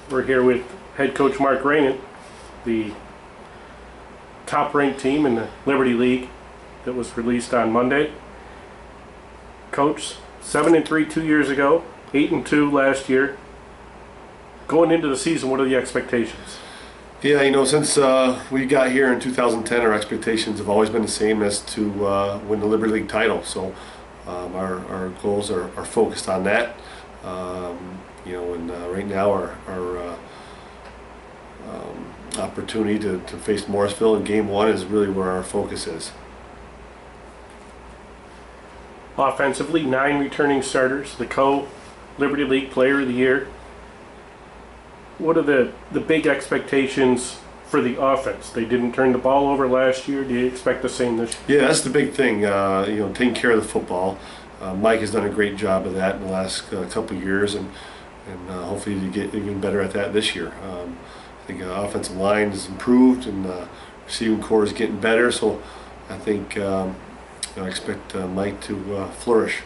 We're here with head coach Mark Raymond, the top-ranked team in the Liberty League that was released on Monday. Coach, 7-3 2 years ago, 8-2 last year. Going into the season, what are the expectations? Yeah, since we got here in 2010, our expectations have always been the same, as to win the Liberty League title. So our goals are focused on that. And right now our opportunity to face Morrisville in Game 1 is really where our focus is. Offensively, 9 returning starters, the co-Liberty League Player of the Year. What are the big expectations for the offense? They didn't turn the ball over last year. Do you expect the same this year? Yeah, that's the big thing, taking care of the football. Mike has done a great job of that in the last couple of years, and hopefully to get even better at that this year. I think offensive line has improved, and receiving core is getting better, so I think I expect Mike to flourish.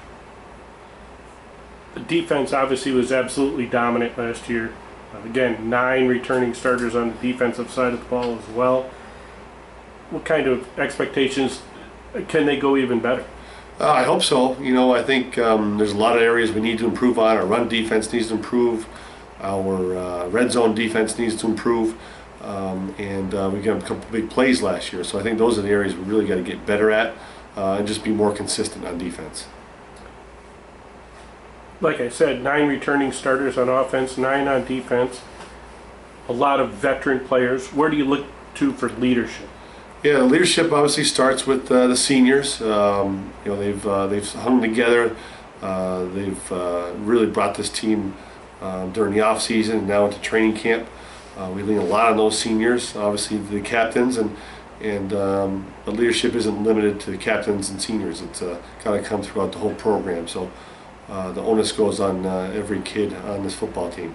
The defense obviously was absolutely dominant last year. Again, 9 returning starters on the defensive side of the ball as well. What kind of expectations can they go even better? I hope so. I think there's a lot of areas we need to improve on. Our run defense needs to improve. Our red zone defense needs to improve. And we got a couple big plays last year. So I think those are the areas we really got to get better at and just be more consistent on defense. Like I said, 9 returning starters on offense, 9 on defense. A lot of veteran players. Where do you look to for leadership? Yeah, leadership obviously starts with the seniors. They've hung together. They've really brought this team during the off season and now into training camp. We lean a lot on those seniors, obviously the captains, but leadership isn't limited to the captains and seniors. It's got to come throughout the whole program. So the onus goes on every kid on this football team.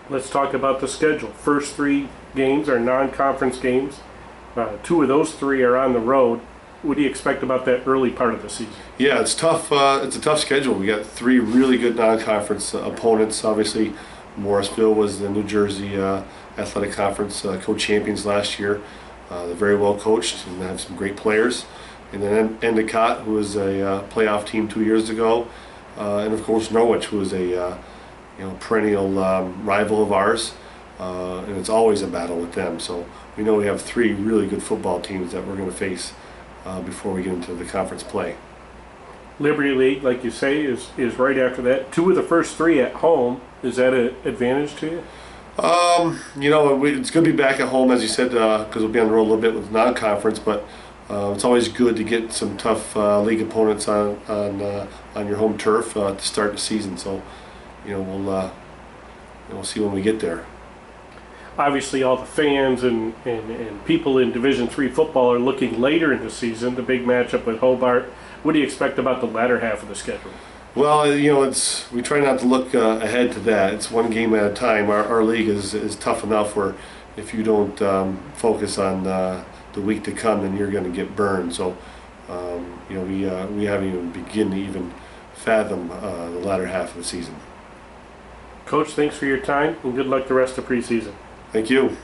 Let's talk about the schedule. First 3 games are non-conference games. 2 of those 3 are on the road. What do you expect about that early part of the season? Yeah, it's tough. It's a tough schedule. We got 3 really good non-conference opponents. Obviously, Morrisville was the New Jersey Athletic Conference co-champions last year. They're very well coached and have some great players. And then Endicott, who was a playoff team 2 years ago, and of course Norwich, who was a perennial rival of ours, and it's always a battle with them. So we know we have 3 really good football teams that we're going to face before we get into the conference play. Liberty League, like you say, is right after that. 2 of the first 3 at home. Is that an advantage to you? It's going to be back at home, as you said, because we'll be on the road a little bit with non-conference, but it's always good to get some tough league opponents on your home turf to start the season. So, we'll see when we get there. Obviously, all the fans and people in Division III football are looking later in the season, the big matchup with Hobart. What do you expect about the latter half of the schedule? Well, we try not to look ahead to that. It's one game at a time. Our league is tough enough where if you don't focus on the week to come, then you're going to get burned. So, we haven't even begun to even fathom the latter half of the season. Coach, thanks for your time and good luck the rest of preseason. Thank you.